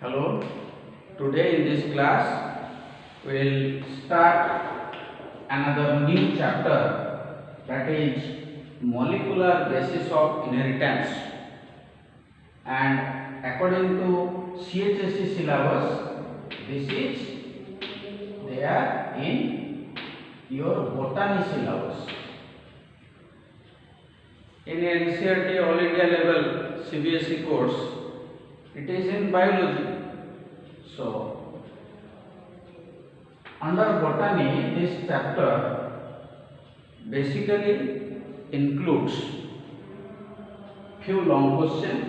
Hello, today in this class we will start another new chapter, that is molecular basis of inheritance, and according to CHSE syllabus this is there in your botany syllabus. In NCERT All India level CBSE course it is in biology. So under botany this chapter basically includes few long questions.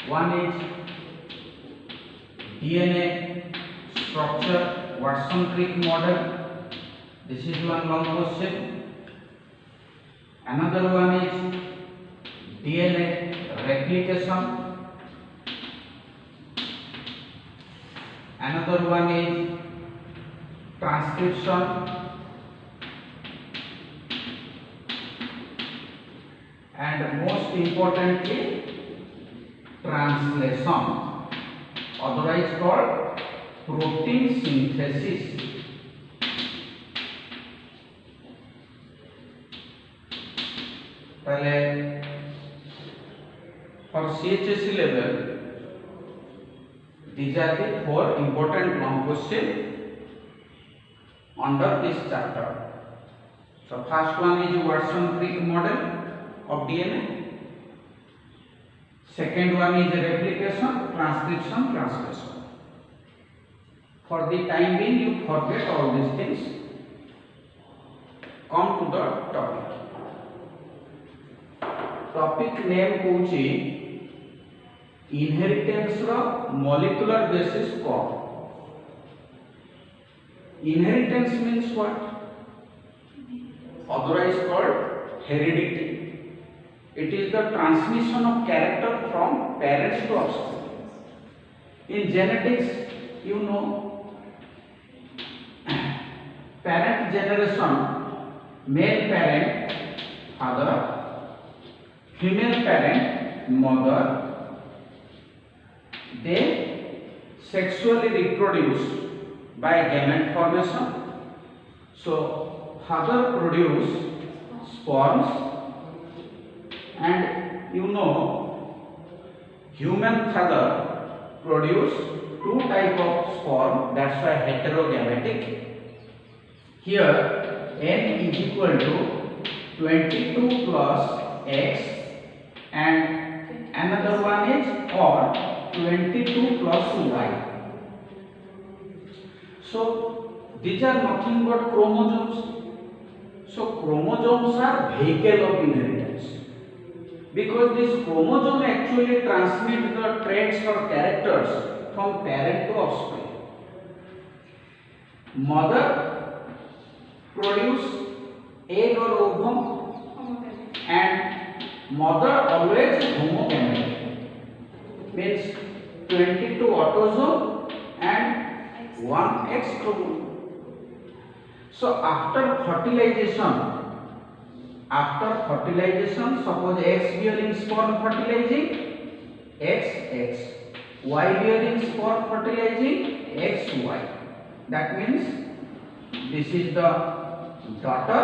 One is DNA structure Watson-Crick model. This is one long question. Another one is DNA replication. Another one is transcription. And most importantly, translation, otherwise called protein synthesis. For CHSE level, these are the four important long questions under this chapter. So first one is Watson-Crick model of DNA. Second one is replication, transcription, translation. For the time being, you forget all these things. Come to the topic. Topic name कौची inheritance रो molecular basis कौन. Inheritance means what? Otherwise called heredity. It is the transmission of character from parents to offspring. In genetics, you know, parent generation, male parent father, female parent mother, they sexually reproduce by gamete formation. So father produce sperms, and you know human father produce two type of sperm, that's why heterogametic. Here n is equal to 22 plus x, and another one is or 22 plus y. So these are nothing but chromosomes. So chromosomes are vehicle of inheritance, because this chromosome actually transmit the traits or characters from parent to offspring. Mother produce egg or ovum, and mother always homogametic, means 22 autosome and 1 X chromosome. So after fertilization, suppose X bearing sperm fertilizing XX, Y bearing sperm fertilizing XY. That means this is the daughter,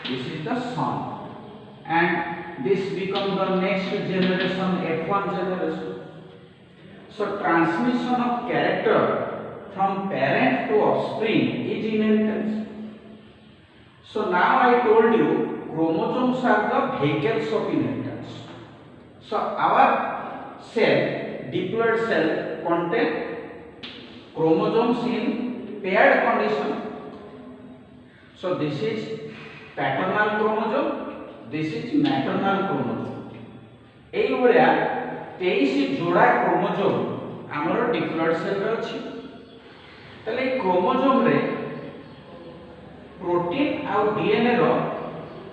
this is the son, and this becomes the next generation, F1 generation. So transmission of character from parent to offspring is inheritance. So now I told you chromosomes are the vehicles of inheritance. So our cell, diploid cell, contain chromosomes in paired condition. So this is paternal chromosome, this is maternal chromosome. এই ভଳିয়া 23 जोड़ा chromosome हमर diploid cell रे अछि. तले chromosome रे protein आ DNA रो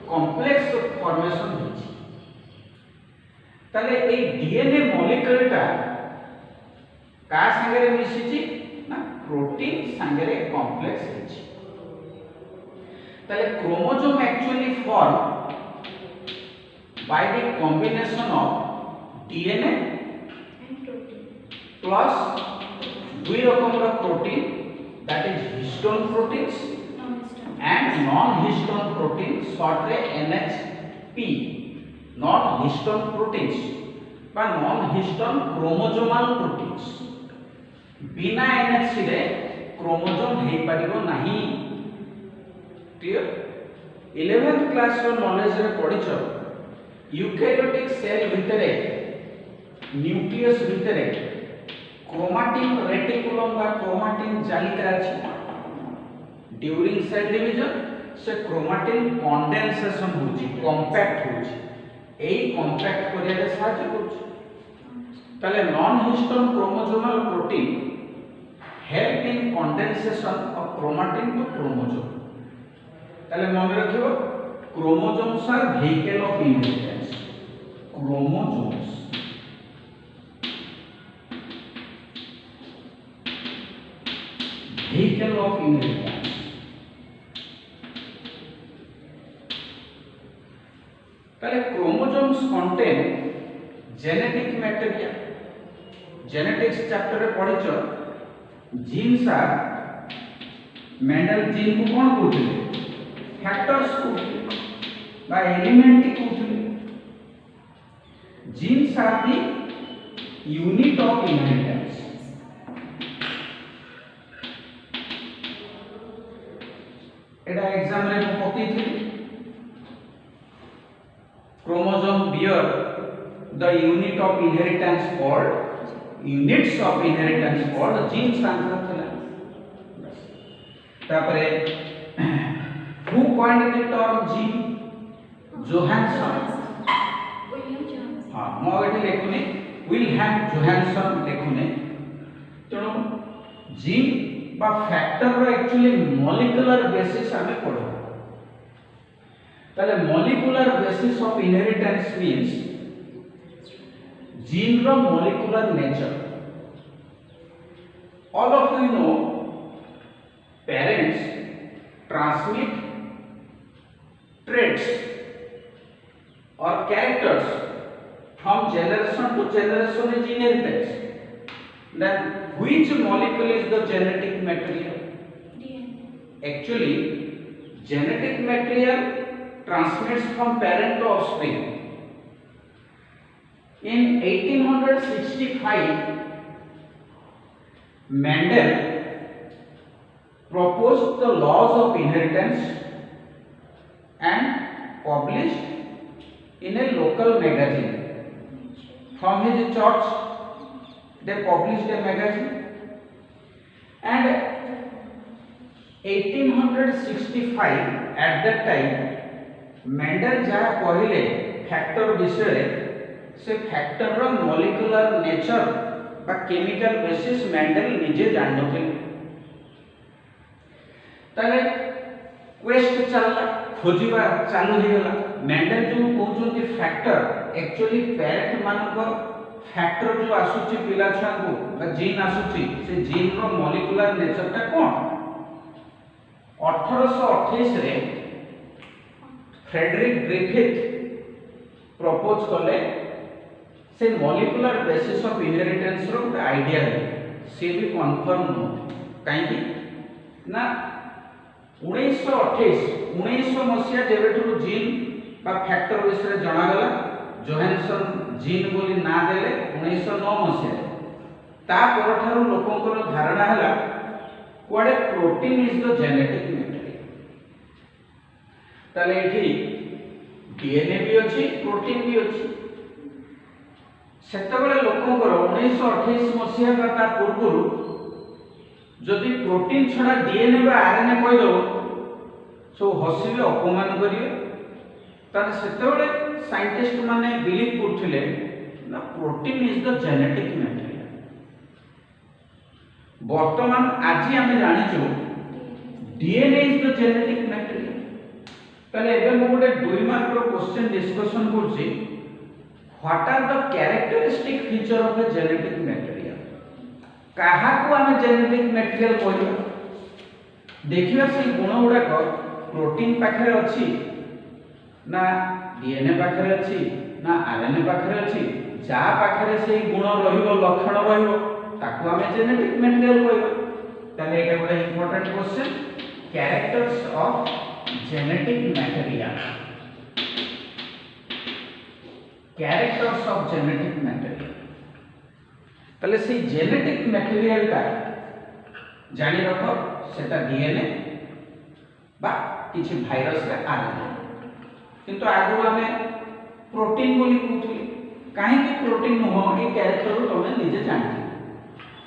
complex formation होछि. तले ए DNA मॉलिक्यूलटा का संगे मिसिछि ना प्रोटीन संगे कॉम्प्लेक्स होछि. तले chromosome actually form by the combination of DNA plus दुई रकम protein that is histone proteins and non histone protein short रे NHP नॉन हिस्टोन प्रोटीन्स बा नॉन हिस्टोन क्रोमोसोमल प्रोटीन्स बिना NHC रे क्रोमोसोम हे परिबो नाही क्लियर 11th क्लास रो knowledge रे पढिछो eukaryotic cell भितरे nucleus भितरे क्रोमाटिन रेटिकुलम बा क्रोमाटिन जालिका अछि ड्यूरिंग सेल डिवीजन से क्रोमाटिन कंडेंसेशन होछि कॉम्पैक्ट होछि एई कॉम्पैक्ट करिया रे सहायता करछि ताले non histone chromosomal protein help in condensation of chromatin to chromosome ताले मन रखिबो chromosomes are vehicle of inheritance chromosomes vehicle of inheritance ताले chromosomes contain genetic material genetics chapter रे पढिचो जीन्स आर मेंडल जीन को कोन कहउथिले फैक्टर्स को बा एलिमेंट को कहउथिले genes are the unit of inheritance एटा एग्जाम रे पकई थी chromosome bear the unit of inheritance called units of inheritance called jeans answer थला तापरे who coined the term gene Johansson हां मो एठी लेखुनी विलहेम जोहानसन लेखुने तेणु जीन बा फैक्टर रो एक्चुअली मॉलिक्यूलर बेसिस हमें पढ़ो ताले molecular basis of inheritance means gene रो molecular nature all of you know parents transmit traits or characters from generation to generation is inheritance then which molecule is the genetic material DNA actually genetic material transmits from parent to offspring in 1865 Mendel proposed the laws of inheritance and published in a local magazine. From his church, they published a magazine. And 1865, at that time, Mendel जहाँ कहले factor विषय से factor रो molecular nature बा chemical basis Mendel निजे जानते ताले quest चलला खोजिबा चालू हो गला मेंडल जो कहउछंती फैक्टर एक्चुअली पेरेंट मानक फैक्टर जो आसुची पिला छुआ को बा जीन आसुची से जीन रो मॉलिक्यूलर नेचर ता कोन 1828 रे फ्रेडरिक ग्रिफिथ प्रपोज कले से मॉलिक्यूलर बेसिस ऑफ इनहेरिटेंस रो आईडिया से भी कंफर्म न काई ना 1928 मसिया जेबेठु जीन बा फैक्टर विषय जणा गला जोहानसन जीन बोली ना देले 1909 मसिया ता परठारु लोकंकर धारणा हला कोडे protein is the genetic material ताले एठी डीएनए भी अछि प्रोटीन भी अछि सेतबेले लोकंकर 1928 मसिया का ता पूर्वरु जदि प्रोटीन छड़ा डीएनए बा आरएनए कहि दो सो हसिबे अपमान करिवे तार सेतेबेले साइंटिस्ट माने बिलीव करथिले ना protein is the genetic material वर्तमान आज हम जानिचो DNA is the genetic material ताले एबे मो गोटे 2 मार्क रो क्वेश्चन डिस्कशन करछि what are the characteristic feature of the genetic material कहा को हम जेनेटिक मटेरियल कहबा देखिबा से गुण गुडा प्रोटीन पाखरे अछि ना डीएनए पाखरे अछि ना आरएनए पाखरे अछि जा पाखरे से गुण रहिबो लक्षण रहिबो ताकू आमे जेनेटिक मटेरियल कहबा ताले एटा गोटे important question characters of genetic material characters of genetic material ताले से जेनेटिक मटेरियल ता जानि रखो सेटा डीएनए बा किछि भाइरस रे आरएनए किंतु आगु आमे प्रोटीन बोली कहथि काहे कि प्रोटीन न हो ए कैरेक्टर रो तमे निजे जानि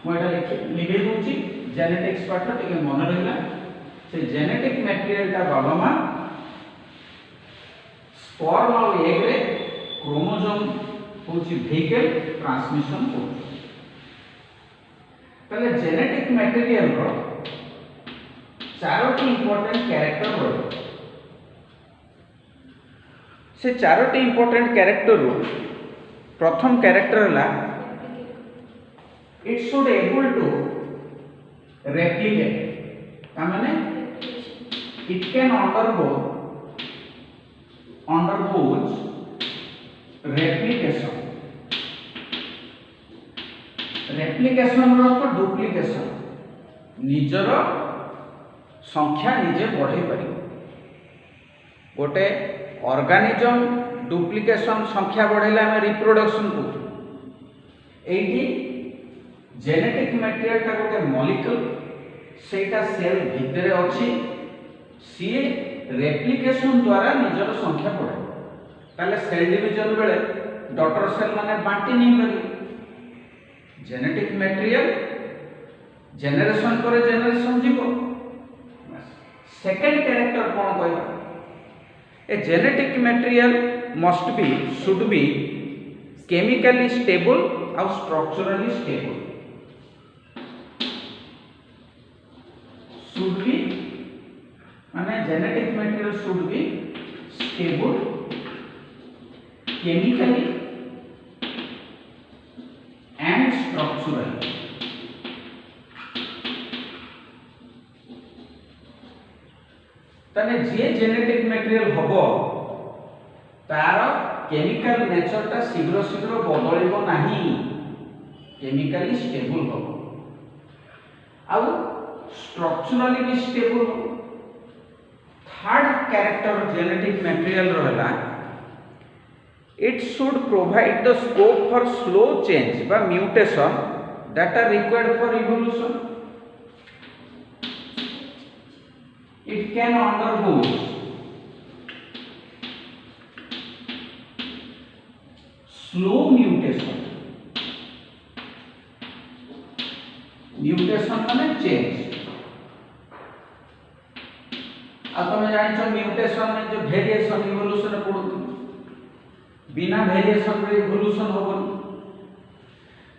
मो एटा लिखि दूची जेनेटिक्स पाठ टिके मन रहला से जेनेटिक मटेरियल ता बाबामा स्पर्म और एग रे क्रोमोसोम होची व्हीकल ट्रांसमिशन को तले जेनेटिक मटेरियल रो चारोटी इंपोर्टेंट कैरेक्टर रो से चारोटी इंपोर्टेंट कैरेक्टर रो प्रथम कैरेक्टर हला it should able to replicate तामाने it can undergoes replication रो तो डुप्लीकेशन निजर संख्या निजे बढ़े पारि गोटे ऑर्गेनिज्म डुप्लीकेशन संख्या बढ़ेला हम रिप्रोडक्शन को एठी जेनेटिक मटेरियल ता गोटे मॉलिक्यूल सेटा सेल भितरे अछि सी रेप्लिकेशन द्वारा निजर संख्या बढ़े ताले सेल डिवीजन बेले डॉटर सेल माने बांटी नहीं पारि जेनेटिक मटेरियल जेनरेशन पर जेनरेशन जीवो सेकंड कैरेक्टर कोन कहबा ए genetic material must be should be chemically stable और स्ट्रक्चरली स्टेबल should be माने genetic material should be stable chemically and structurally तने जे जेनेटिक मटेरियल हबो तार केमिकल नेचर ता शीघ्र शीघ्र बदलिबो नाही केमिकली स्टेबल हबो आ स्ट्रक्चरली भी stable third character genetic material रहला it should provide the scope for slow change बा mutation that are required for evolution it can undergo slow mutation mutation माने चेंज तुम जान म्यूटेशन में जो वेरिएशन इवोल्यूशन पड़ू बिना वेरिएशन रे इवोल्यूशन होबन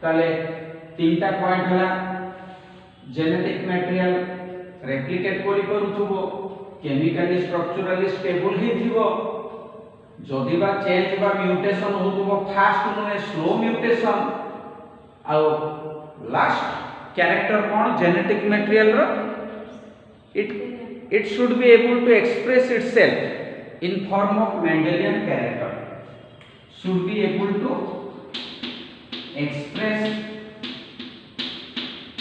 ताले तीनटा पॉइंट हला जेनेटिक मटेरियल रेप्लिकेट करि करूथबो केमिकली स्ट्रक्चरली स्टेबल ही थिबो जदि बा चेंज बा म्यूटेशन होतबो फास्ट नुहे स्लो म्यूटेशन आ लास्ट कैरेक्टर कोन जेनेटिक मटेरियल रो it should be able to express itself in form of Mendelian character should be able to express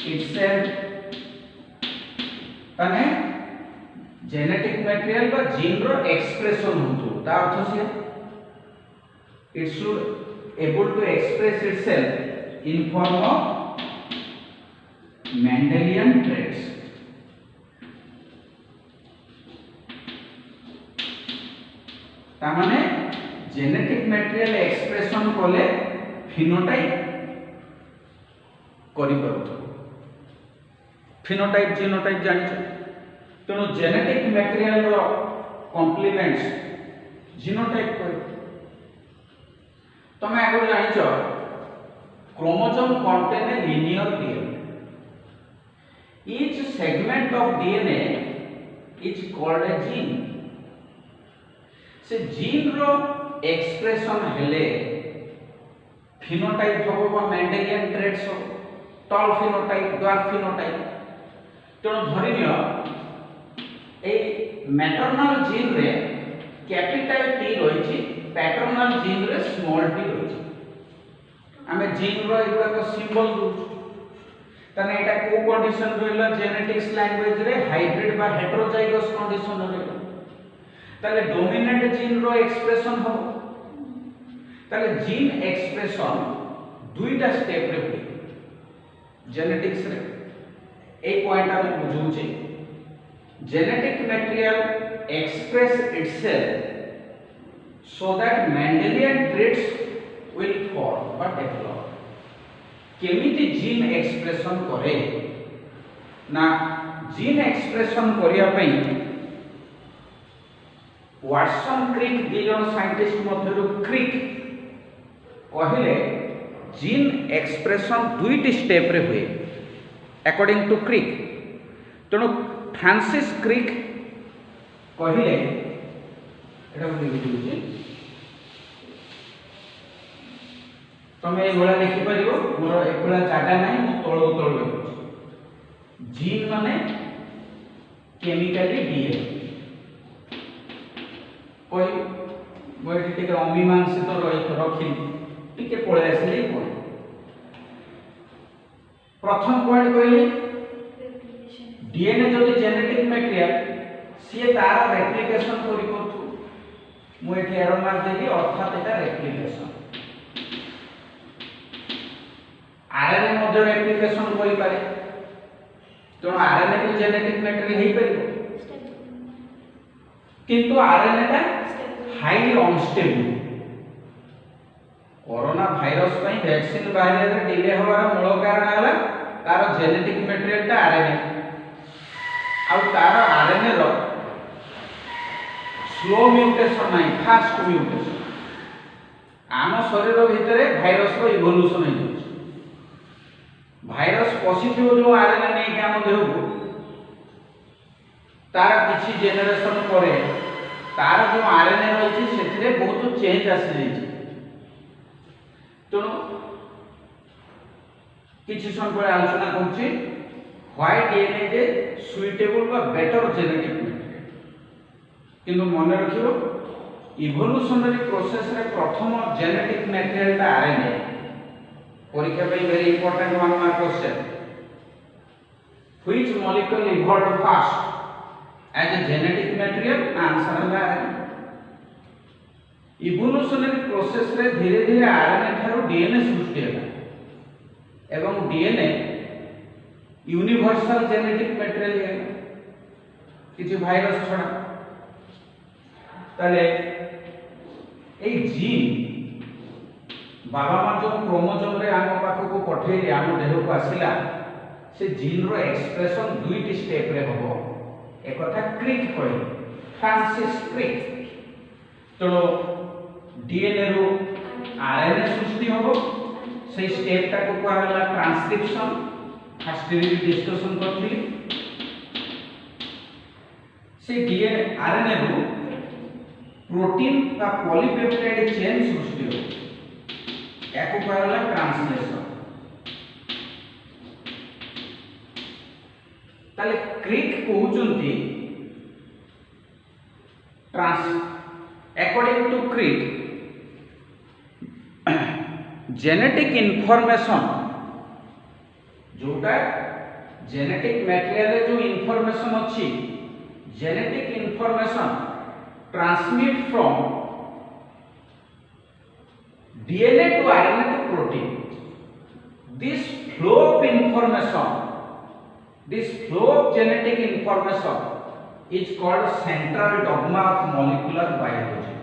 itself तने जेनेटिक मटेरियल बा जीन रो एक्सप्रेशन होतु ता अर्थ से it should able to express itself in form of Mendelian traits तामाने genetic material expression कोले phenotype करि परथो phenotype genotype जानि छ तेनो जेनेटिक मटेरियल रो कॉम्प्लीमेंट्स जीनोटाइप कर तमे आगु जानि छ chromosome contain a linear DNA each segment of DNA is called a gene से जीन रो एक्सप्रेशन हेले फिनोटाइप होबो बा मेंडेलियन ट्रेट्स हो टॉल फिनोटाइप ड्वार्फ फिनोटाइप तेणु धरिनियो ए मैटरनल जीन रे कैपिटल टी रहिछि पैटर्नल जीन रे स्मॉल टी रहिछि आमे जीन रो एगुडा को सिंबल दउ तने एटा को कंडीशन रहला जेनेटिक्स लैंग्वेज रे हाइब्रिड बा हेटेरोजाइगस कंडीशन रहला ताले डोमिनेंट जीन रो एक्सप्रेशन हो ताले जीन एक्सप्रेशन दुईटा स्टेप रे हुए जेनेटिक्स रे ए पॉइंट हम बुझू छी genetic material express itself so that Mendelian traits will form but develop केमिति जीन एक्सप्रेशन करे ना जीन एक्सप्रेशन करिया पई वाटसन क्रिक दी जन साइंटिस्ट मध्यरु क्रिक कहले जीन एक्सप्रेशन दुईटी स्टेप रे हुए अकॉर्डिंग टू क्रिक तेणु फ्रांसिस क्रिक कहले एटा लिखि दिउछि तमे ए गोला लिखि परिबो मोर एकला जागा नाही मु तळो तळो लिखुछि जीन माने केमिकली डीएनए कोई मोय टिके अमीमांसित रखि टिके पळे आसले कोन प्रथम पॉइंट कहली डीएनए जो जेनेटिक मटेरियल सी तार रेप्लिकेशन करि करथु मु एठी एरो मार्क देली अर्थात एटा रेप्लिकेशन आरएनए मध्ये रेप्लिकेशन करि पारे तो आरएनए भी जेनेटिक मटेरियल हेई परिबो किंतु आरएनए ता हाईली अनस्टेबल कोरोना वायरस पई वैक्सीन बाहर रे डिले होवार मूल कारण हला तार जेनेटिक मटेरियल ता आरएनए आ तार आरएनए रो स्लो म्यूटेशन नाही फास्ट म्यूटेशन आम शरीर भितर वायरस रो इवोल्यूशन हे भाइरस पॉजिटिव जो आरएनए नै के हम देह को तार किछि जेनरेशन करे तार जो आरएनए रही सेथिरे बहुत चेंज आसी जाई तो किछि समय आलोचना करछि व्हाई डीएनए इज सुइटेबल बा बेटर जेनेटिक मटेरियल किंतु मन रखियो इवोल्यूशनरी प्रोसेस रे प्रथम जेनेटिक मटेरियल ता आरएनए परीक्षा पे very important one mark question which molecule evolved fast as a genetic material answer है आरएनए इवोल्यूशनरी प्रोसेस रे धीरे धीरे आरएनए थारो डीएनए सृष्टि होला एवं डीएनए यूनिवर्सल जेनेटिक मटेरियल है किछि वायरस छडा ताले ए जीन बाबा मां जो क्रोमोसोम रे आम पाख को पठेले आम देह को आसिला से जीन रो एक्सप्रेशन दुईटी स्टेप रे होबो एक कथा क्रिक कहले फ्रांसिस क्रिक तो डीएनए रो आरएनए सृष्टि होबो से स्टेप ता को कहला ट्रांसक्रिप्शन फर्स्ट रे डिस्कशन करथिली से डीएनए आरएनए रो प्रोटीन का पॉलीपेप्टाइड चेन सृष्टि हो याको कहला ट्रांसलेशन ताले क्रिक कहउचंती trans according to Crick genetic information जोटा जेनेटिक मटेरियल रे जो इनफॉरमेशन अछि genetic information transmit from DNA to RNA to protein. This flow of information, this flow of genetic information is called central dogma of molecular biology.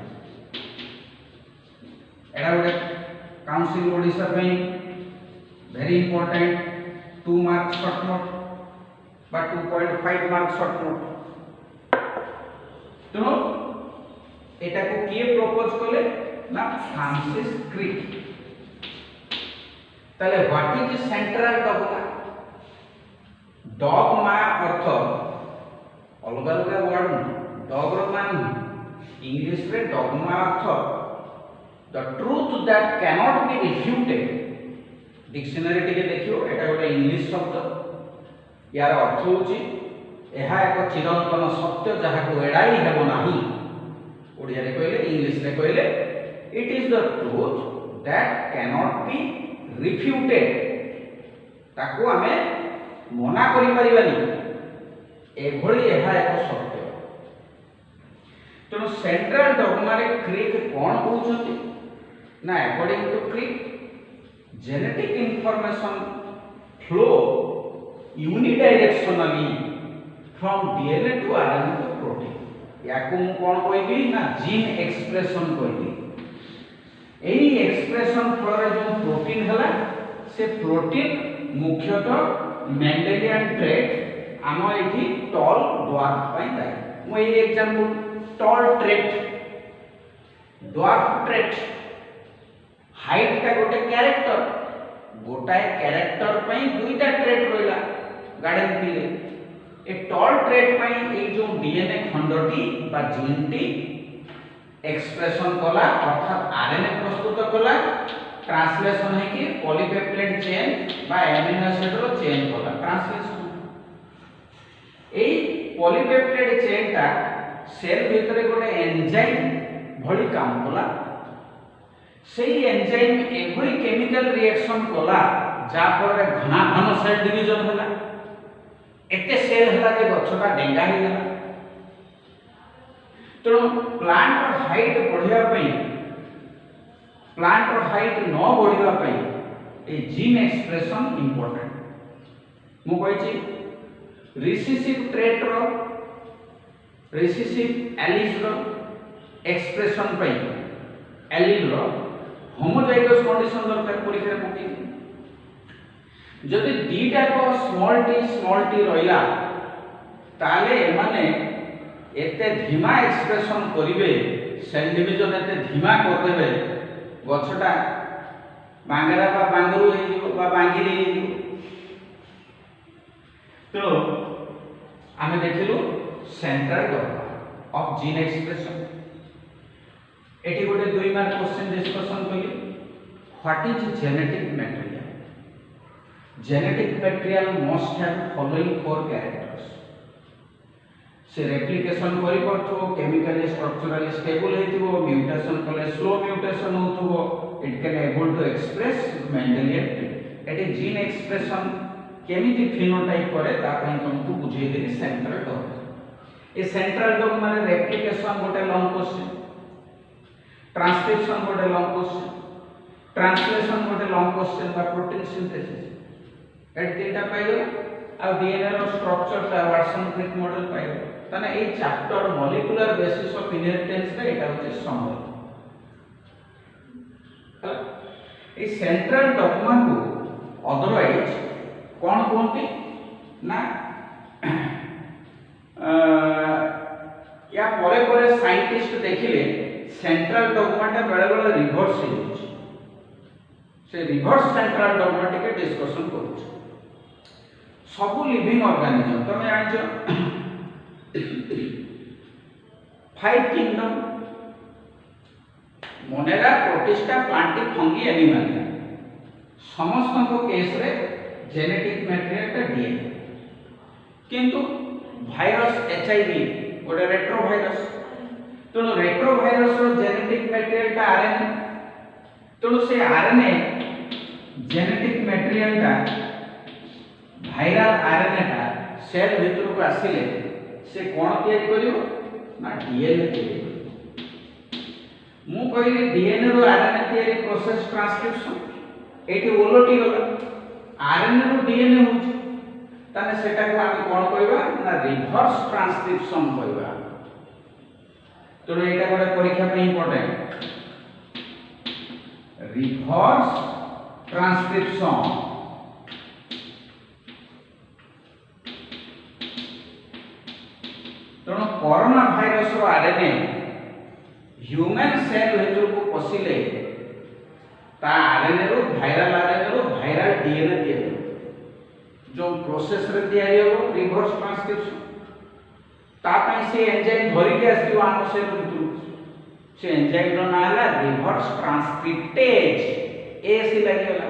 एटा गोटे council Odisha पे very important 2 mark short note बा 2.5 mark short note तो एटा को किए propose कले ना Francis Crick ताले what is central dogma dogma अर्थ अलग अलग वर्ड डॉग रो मान इंग्लिश रे डॉगमा अर्थ the truth that can not be refuted dictionary टिके देखियो एटा गोटे इंग्लिश शब्द यार अर्थ होची एहा एक चिरंतन सत्य जहा को एडाई हेबो नाही ओडिया रे कहले इंग्लिश रे कहले it is the truth that cannot be refuted ताको हमें मना करि परिबानी एभली एहा एक सत्य। तेणु सेंट्रल डॉगमा रे क्रिक कौन कहउछथि ना according to Crick genetic information flow unidirectionally from DNA to RNA to protein. याकू मु कौन कहबी ना जीन एक्सप्रेशन कहबी। एही एक्सप्रेशन फल जो प्रोटीन हला से प्रोटीन मुख्यतः मेंडेलियन ट्रेट आम ये टॉल ड्वार्फ दायी। मु ये example tall trait dwarf trait height का गोटे कैरेक्टर गोटाए कैरेक्टर पई दुईटा ट्रेट रहिला गार्डन पीले ए टॉल ट्रेट पई ए जो डीएनए खंडटी बा जीनटी एक्सप्रेशन कला अर्थात आरएनए प्रस्तुत कला ट्रांसलेशन है कि पॉलीपेप्टाइड चेन बा एमिनो एसिड रो चेन कला ट्रांसलेशन। ए पॉलीपेप्टाइड चेन ता सेल भितरे गोटे एंजाइम भली काम कला। सेही एंजाइम एभली केमिकल रिएक्शन कला जा पर घना घन सेल डिवीजन होला एते सेल होला जे गछटा डेंगा हो गला। तो प्लांट हाइट बढ़िया प्लांट हाइट न बढ़िया ए जीन एक्सप्रेशन इंपोर्टेंट। मु कहि रिसेसिव ट्रेट रो रिसेसिव एलिस रो एक्सप्रेशन पई एलिल रो होमोजाइगस कंडीशन दरकार परीक्षा पकई। जदि दीटा को स्मॉल टी रहिला ताले माने एते धीमा एक्सप्रेशन करिवे सेल डिवीजन एते धीमा कर देबे गछटा बांगरा बा बांगरू हे जिवो बा बांगिरी हे जिवो। तो आमे देखिलु central dogma of gene expression. एटी गोटे 2 मार्क क्वेश्चन डिस्कशन कली what is genetic material. Genetic material must have following 4 characters. से रेप्लिकेशन करि परथो केमिकली स्ट्रक्चरली स्टेबल हेतिबो म्यूटेशन कले स्लो म्यूटेशन होतबो it can able to express Mendelian trait. एटी जीन एक्सप्रेशन केमिति फिनोटाइप करे ता पई तुमको बुझे देनी सेंट्रल डॉगमा। ए सेंट्रल डॉगमा रे रेप्लिकेशन गोटे लॉन्ग क्वेश्चन ट्रांसक्रिप्शन गोटे लॉन्ग क्वेश्चन ट्रांसलेशन गोटे लॉन्ग क्वेश्चन बा प्रोटीन सिंथेसिस एट तीनटा पाइलो आ डीएनए रो स्ट्रक्चर ता वाटसन क्रिक मॉडल पाइलो। तने ए chapter molecular basis of inheritance रे एटा होचे समझ। ए सेंट्रल डॉगमा को अदरवाइज कौन कहते ना या परे परे साइंटिस्ट देखिले सेंट्रल डॉगमा टा बेले बेले रिवर्स हो से रिवर्स सेंट्रल डॉगमा टिके डिस्कशन करू। सब लिविंग ऑर्गेनिज्म तमे जानिछ 5 kingdom Monera protista Plantae fungi animal समस्त को केस रे जेनेटिक मटेरियल टा डीएनए किंतु भाइरस एचआईवी गोटे रेट्रो भाइरस तेणु रेट्रो भाइरस रो जेनेटिक मटेरियल टा आरएनए तेणु से आरएनए जेनेटिक मटेरियल टा भाइरल आरएनए टा सेल भीतर को आसिले से कोन तैयारी करियो ना डीएनए तैयारी करियो। मु कहली डीएनए रो आरएनए तैयारी प्रोसेस ट्रांसक्रिप्शन एठी ओलोटी गला आरएनए रो डीएनए होछ ताने सेटा को हम कोन कहबा ना रिवर्स ट्रांसक्रिप्शन कहबा। तो एटा गोटे परीक्षा पे इंपोर्टेंट रिवर्स ट्रांसक्रिप्शन। तेणु कोरोना भाइरस रो आरएनए ह्यूमन सेल भीतर को पसिले ता आरएनए रो वायरल डीएनए तैयारी जो प्रोसेस रे तैयारी हो रिवर्स ट्रांसक्रिप्शन ता पई से एंजाइम धरि के आसी आम सेल भीतर से एंजाइम रो ना हला रिवर्स ट्रांसक्रिप्टेज एसी लागेला।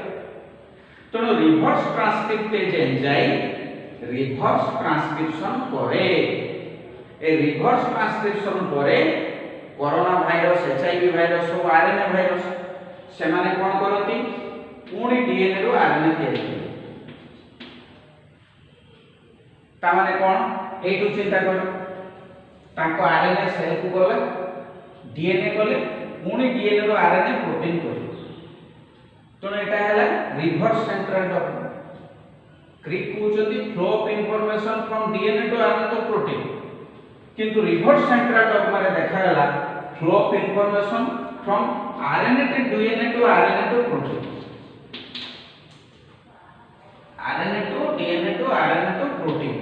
तेणु reverse transcriptase enzyme reverse transcription करे ए रिवर्स ट्रांसक्रिप्शन परे कोरोना भाइरस एचआईवी भाइरस हो आरएनए भाइरस से माने कोन करती पुणी डीएनए रो आरएनए तैयारी तामाने कोन एटू चिंता कर ताको आरएनए सेल को गले डीएनए गले पुणी डीएनए रो आरएनए प्रोटीन कर तो एटा हैला रिवर्स सेंट्रल डॉग्मा क्रिक कहउछथि flow of information from DNA to RNA to protein किंतु रिवर्स सेंट्रल डॉग्मा रे देखा हैला flow of information from RNA to DNA to RNA to protein RNA to DNA to RNA to protein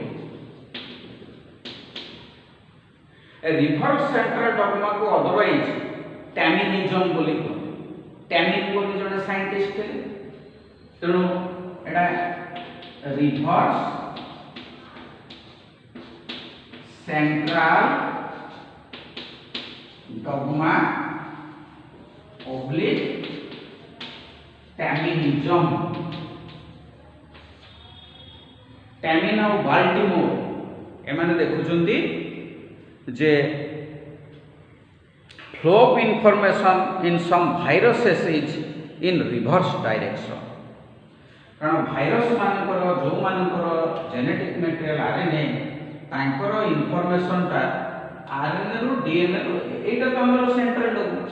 ए reverse central dogma को otherwise Teminism बोली Temin बोली जने scientist थे तेणु एटा reverse central dogma oblique Teminism Temin और Baltimore एमाने देखुचंती जे flow of information in some viruses is in reverse direction कारण भाइरस मानकर जो मानकर जेनेटिक मटेरियल आरएनए तांकर इंफॉर्मेशन ता आरएनए रो डीएनए रो एटा तो हमर सेंट्रल डॉग्मा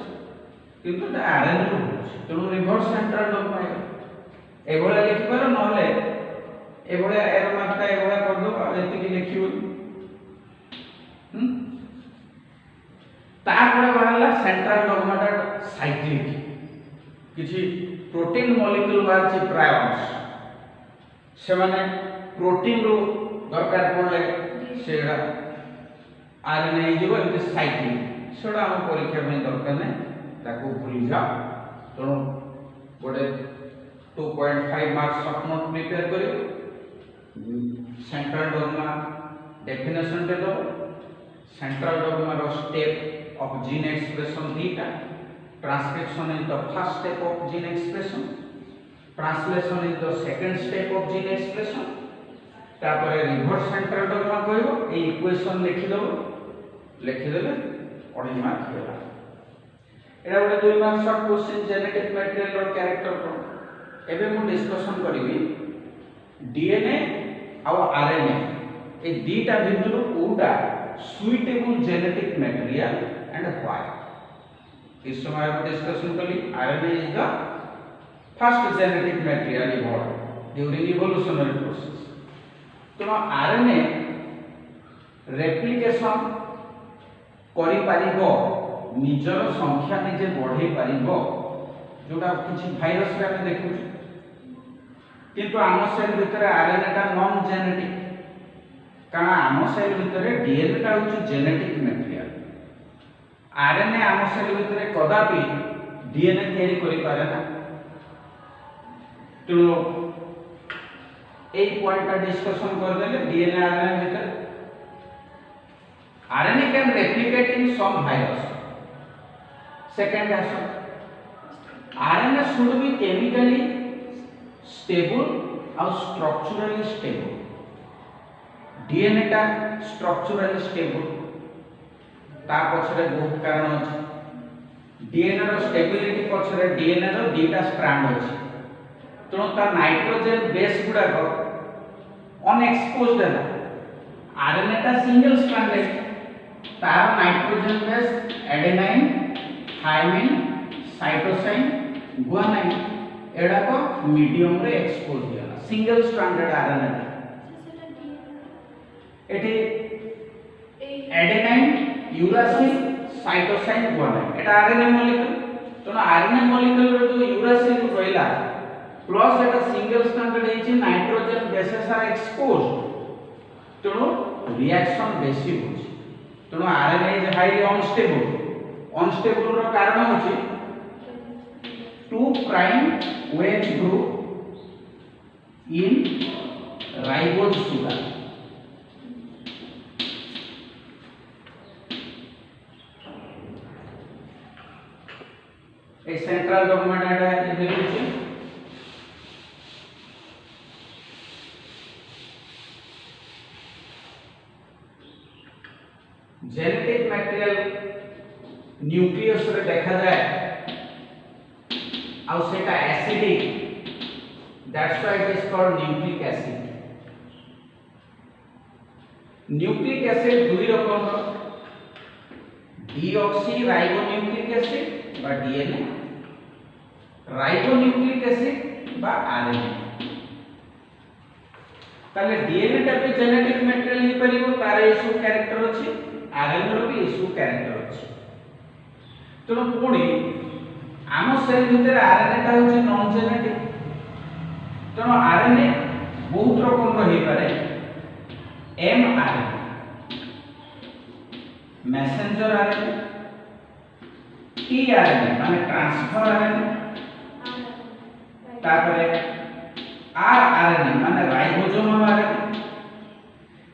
किंतु आरएनए रो तेणु रिवर्स सेंट्रल डॉग्मा एभला लिखिबार नहले एभला एरो मात्रा एभला कर दो एति लिखिबो तापर बाहरला सेंट्रल डॉग्माटा साइक्लिक किछि प्रोटीन मॉलिक्यूल बाहर प्राय अंश से माने प्रोटीन रो दरकार पड़ले सेडा आरएनए जीव एमते साइक्लिक सेडा हम परीक्षा में दरकार नै ताको भूली जा तो गोटे 2.5 मार्क्स शॉर्ट नोट प्रिपेयर करियो सेंट्रल डॉग्मा डेफिनेशन दे दो सेंट्रल डॉग्मा रो स्टेप ऑफ जीन एक्सप्रेशन दीटा transcription is the first step of gene expression translation is the second step of gene expression तापर रिवर्स सेंट्रल डॉग्मा कहबो ए equation लिखि देबे 2 मार्क होला एटा गोटे 2 mark short question genetic material और कैरेक्टर को एबे मु डिस्कशन करबी डीएनए और आरएनए ए दीटा भितर कोटा suitable genetic material and why इस समय हम डिस्कशन करी RNA is the first genetic material evolve during evolutionary process तो आरएनए रेप्लिकेशन करि पारिबो निजर संख्या निजे बढ़े पारिबो जोटा किछि भाइरस रे हम देखु किंतु आम सेल भितर आरएनए टा नॉन जेनेटिक कारण आम सेल भितर डीएनए टा होछि जेनेटिक मटेरियल आरएनए आम सेल भितर कदापि डीएनए तैयारी करि पारे ना तो एक पॉइंट का डिस्कशन कर देले डीएनए आरएनए भितर RNA can replicate in some virus second question RNA should be chemically stable और स्ट्रक्चरली स्टेबल डीएनए टा स्ट्रक्चरली स्टेबल ता पछरे बहुत कारण अछि डीएनए रो स्टेबिलिटी पछरे डीएनए रो दुटा स्ट्रैंड अछि तो ता नाइट्रोजन बेस गुडा को अनएक्सपोज्ड है आरएनए टा सिंगल स्ट्रैंडेड तार nitrogen base adenine thymine cytosine guanine एडा को मीडियम रे एक्सपोज होला single stranded RNA eighty adenine uracil cytosine guanine एटा आरएनए मॉलिक्यूल तो आरएनए मॉलिक्यूल रो जो यूरासिल रहला प्लस एटा सिंगल स्ट्रैंडेड है नाइट्रोजन बेसेस आर एक्सपोज्ड तो रिएक्शन बेसी होची तो आरएनए इज हाईली अनस्टेबल रो कारण होची 2 prime OH group in ribose sugar A central dogma data evolution genetic material nucleus रे देखा जाए और सेटा acidic that's why it is called nucleic acid nucleic acid दुई रकम डीऑक्सी राइबोन्यूक्लिक एसिड बा डीएनए राइबोन्यूक्लिक एसिड बा आरएनए ताले डीएनए टा भी जेनेटिक मटेरियल ही परिबो तार ए सब कैरेक्टर अछि आरएनए रो भी ए सब कैरेक्टर अछि तो पुणी आम सेल भितर आरएनए टा होछि नॉन जेनेटिक तो आरएनए बहुत रकम रही पारे एमआरएनए मैसेंजर आरएनए टीआरएनए माने ट्रांसफर आरएनए तापरे आरआरएनए माने राइबोसोम आरएनए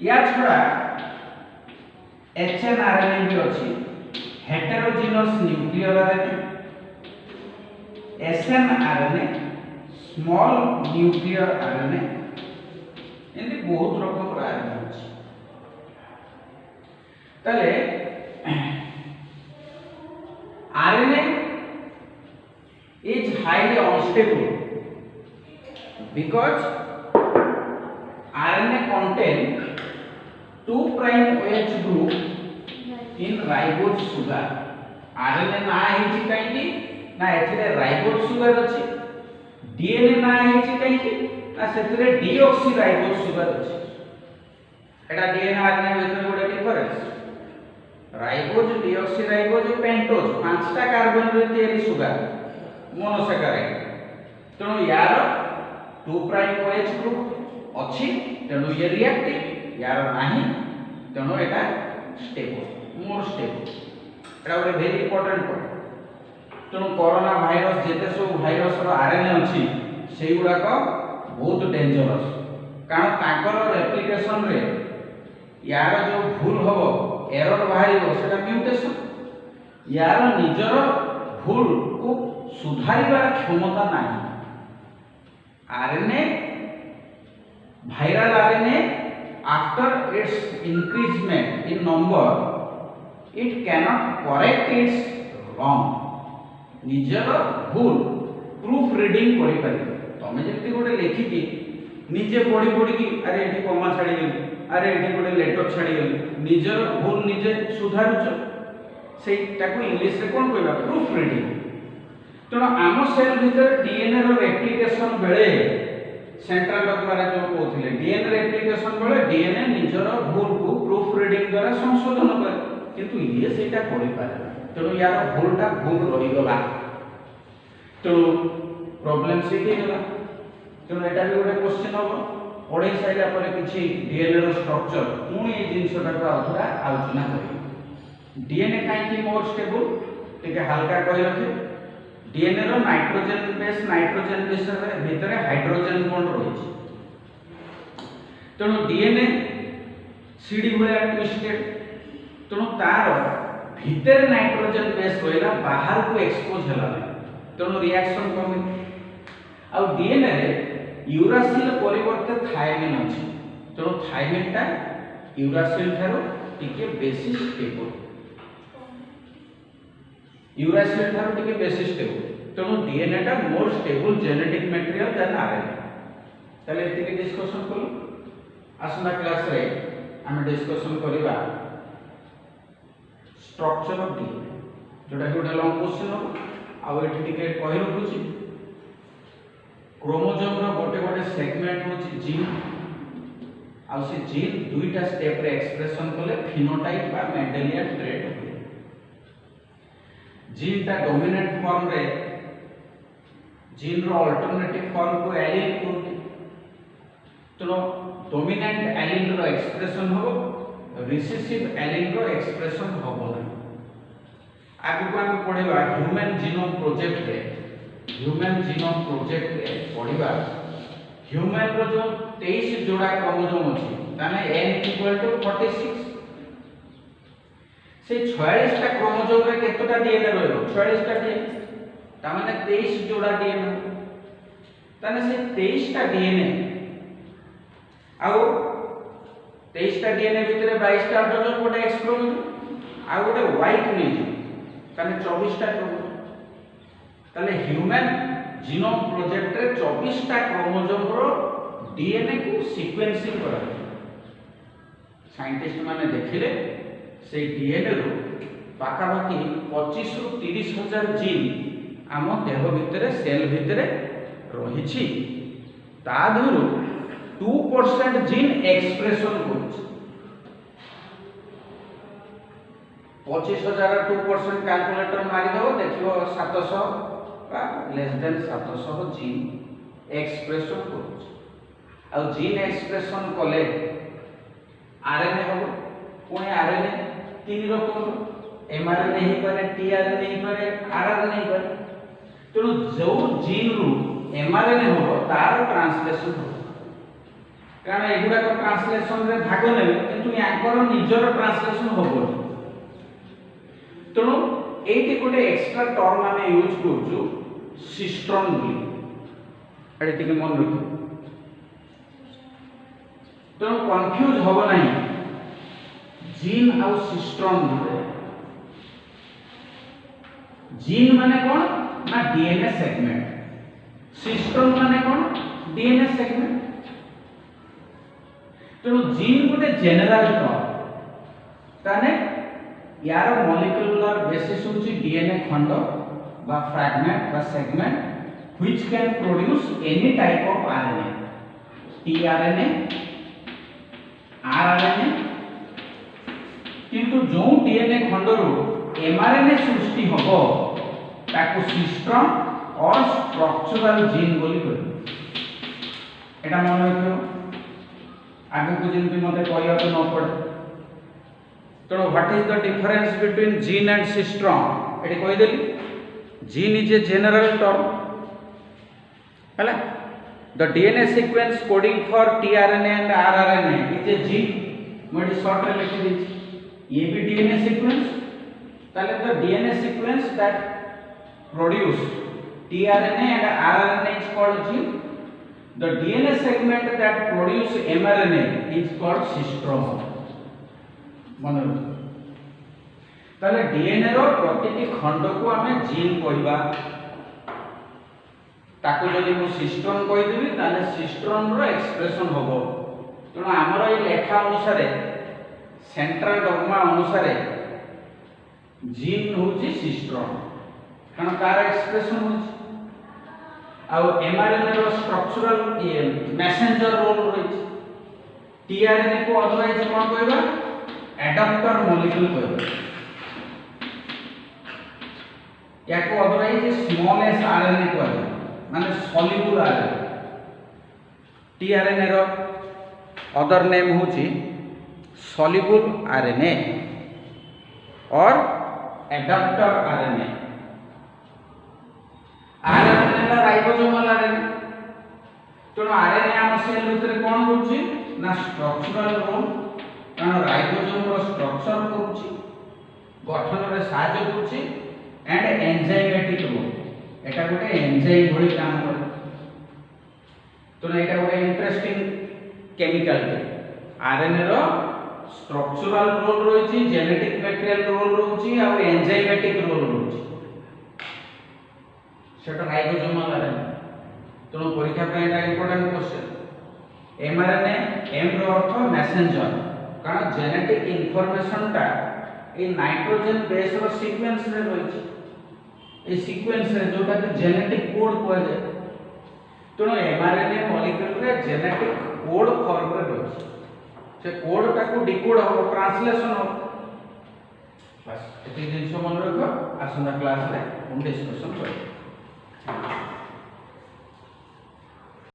या छड़ा एचएनआरएनए भी अछि heterogeneous nuclear RNA snRNA small nuclear RNA एंदी बहुत रकम आरएनए अछि तले RNA is highly unstable because RNA contain 2' OH group in ribose sugar. RNA ना हेछि काईकि ना एथिरे राइबोज सुगर अछि DNA ना हेछि काईकि ना सेथिरे डीऑक्सी राइबोज सुगर अछि एटा DNA RNA भितर गोटे difference ribose deoxy ribose pentose पांचटा कार्बन रे तयारी सुगर मोनोसैकेराइड तेणु यार 2' OH ग्रुप अछि तेणु ये रिएक्टिव यार नाही तेणु एटा स्टेबल मोर स्टेबल एटा गोटे वेरी इंपोर्टेंट पॉइंट तेणु कोरोना भाइरस जेते सब भाइरस रो आरएनए अछि सेही गुडा को बहुत डेंजरस कारण ताकर रेप्लिकेशन रे यार जो भूल हबो एरर बाहरिबो सेटा म्यूटेशन यार निजर भूल को सुधारिबार क्षमता नाही RNA viral RNA after its increasement in number it cannot correct its wrong निजर भूल प्रूफ रीडिंग करि पारि तमे जेति गोटे लेखि कि निजे पढी पढी कि अरे एठी कमा छाडी गेली अरे एठी गोटे लेटर छाडी गेली निजर भूल निजे सुधारुछ सेटाको इंग्लिश रे कोन कहबा प्रूफ रीडिंग तेणु आम सेल भीतर डीएनए रो रेप्लिकेशन बेले सेंट्रल डॉग्मा जो कहते डीएनए रेप्लिकेशन बेले डीएनए निजर भूल को प्रूफ रीडिंग द्वारा संशोधन करे किंतु ये सेटा करि पारे तेणु यार भूलटा भूल रही गला तेणु प्रॉब्लम से के गला तेणु एटा भी गोटे क्वेश्चन हो पढ़े साइला पर किछि डीएनए रो स्ट्रक्चर पुणी ए जिंसटा को आउथरा आलोचना करी डीएनए काई की मोर स्टेबल टिके हल्का कहि रखे डीएनए रो नाइट्रोजन बेस भितर हाइड्रोजन बॉन्ड रही तेणु डीएनए सीडी भलिया ट्विस्टेड तेणु तार भितर नाइट्रोजन बेस रहिला बाहर को एक्सपोज होला तेणु रिएक्शन कमी आ डीएनए रे यूरासिल परिवर्ते थायमिन अछि तेणु थायमिन टा यूरासिल थारो टिके बेसी स्टेबल यूरासिल थारो टिके बेसी स्टेबल तेणु डीएनए टा more stable genetic material than RNA ताले एतिके डिस्कशन करू आसना क्लास रे हम डिस्कशन करिबा स्ट्रक्चर ऑफ डीएनए जोटा गोटे लॉन्ग क्वेश्चन हो आ एठी टिके कहि रखुची क्रोमोसोम रो गोटे गोटे सेगमेंट होची जीन आ से जीन दुईटा स्टेप रे एक्सप्रेशन कले फिनोटाइप बा मेंडेलियन ट्रेट होय जीन ता डोमिनेंट फॉर्म रे जीन रो अल्टरनेटिव फॉर्म को एलील कहते तो डोमिनेंट एलील रो एक्सप्रेशन हो रिसेसिव एलील रो एक्सप्रेशन होबो ना आगु को हम पढिबा ह्यूमन जीनोम प्रोजेक्ट रे पढिबा ह्यूमन रो जो 23 जोड़ा क्रोमोसोम अछि ताने n = 46 से 46 टा क्रोमोसोम रे केतोटा डीएनए रहइबो 46 टा डीएनए ता माने 23 जोड़ा डीएनए ताने से 23 टा डीएनए आउ 23 टा डीएनए भितरे 22 टा हाइड्रोजन गोटे एक्स क्रोमोसोम आ गोटे वाई को नै ताने 24 टा क्रोमोसोम ताले ह्यूमन जीनोम प्रोजेक्ट रे 24 टा क्रोमोसोम रो डीएनए को सीक्वेंसिंग करा साइंटिस्ट माने देखिले से डीएनए रो पाखापाखि 25 रु 30 हजार जीन आम देह भितर सेल भितर रही ता धुरु 2% जीन एक्सप्रेशन कर 25,000 2% कैलकुलेटर मारिदेव देखो 700 का लेस देन 700 जीन एक्सप्रेशन कर जीन एक्सप्रेशन कले आरएनए हम पुणी आरएनए 3 रकम एमआरएनए ही पारे टीआरएनए ही पारे आरएनए ही पारे तेणु जो जीन रु एमआरएनए हो तार ट्रांसलेशन हो कारण एगुड़ा ट्रांसलेशन रे भाग ने किंतु यांकर निजर ट्रांसलेशन होबो तेणु एटी गोटे एक्स्ट्रा टर्म आम यूज करूँ सिस्ट्रन बोली टे मन रख तेणु कन्फ्यूज हम ना जीन आउ सिस्ट्रन जीन माने कौन ना डीएनए सेगमेंट सिस्ट्रन माने कौन डीएनए सेगमेंट तेणु जीन गोटे जेनेराल टर्म ताने यार मॉलिक्यूलर बेसिस होची डीएनए खंड बा फ्रैगमेंट बा segment which can produce any type of RNA tRNA RNA किंतु जो डीएनए खंड रो एमआरएनए सृष्टि होबो ताको सिस्ट्रन और स्ट्रक्चरल जीन बोली कहू एटा मन रखियो आगु को जेंति मते कहया तो न पड़े तो what is the difference between gene and cistron एटी कहि देली gene is a general term हला the DNA sequence coding for tRNA and rRNA is a gene मोडी शॉर्ट रे लिखि दी ये भी डीएनए सीक्वेंस ताले the DNA sequence that produce tRNA and rRNA is called gene the DNA segment that produce mRNA is called cistron मन ताले DNA रो प्रतिटी खंड को हमें जीन कहबा ताको जदि मु सिस्ट्रन कहि देबी ताले सिस्ट्रन रो एक्सप्रेशन होबो तेणु आमर ए लेखा अनुसार सेंट्रल डॉगमा अनुसार जीन होची सिस्ट्रन कारण तार एक्सप्रेशन होची आ एमआरएनए रो स्ट्रक्चरल मैसेंजर रोल रही टीआरएनए को अदरवाइज कोन कहबा एडाप्टर मॉलिक्यूल कहबा या को अदरवाइज स्मॉल एस आरएनए कहबा माने सॉल्युबल आरएनए टीआरएनए रो अदर नेम होची सॉल्युबल आरएनए और एडाप्टर आरएनए आरएनए ला राइबोसोमल आरएनए तेणु आरएनए आम सेल भितर कोन होची ना स्ट्रक्चरल रोल कारण राइबोसोम रो स्ट्रक्चर करूची गठन रे सहायता करूची एंड एंजाइमेटिक रोल एटा गोटे एंजाइम भली काम करे तो एटा गोटे इंटरेस्टिंग केमिकल आरएनए रो स्ट्रक्चरल रोल रही जेनेटिक मटेरियल रोल रही आ एंजाइमेटिक रोल रही सेटा राइबोसोमल आरएनए तेणु परीक्षा एटा इंपोर्टेंट क्वेश्चन एमआरएनए एम रो अर्थ मैसेंजर कारण जेनेटिक इनफॉरमेशन टा A nitrogen base row sequence रे रही ए सीक्वेंस रे जोटा कि जेनेटिक कोड कहै जाय तेणु एमआरएनए मॉलिक्यूल रे जेनेटिक कोड फॉर्म रे रही से कोड टा को डिकोड हो ट्रांसलेशन हो बस एति जिंस मन रखो आसंता क्लास रे हम डिस्कशन करब।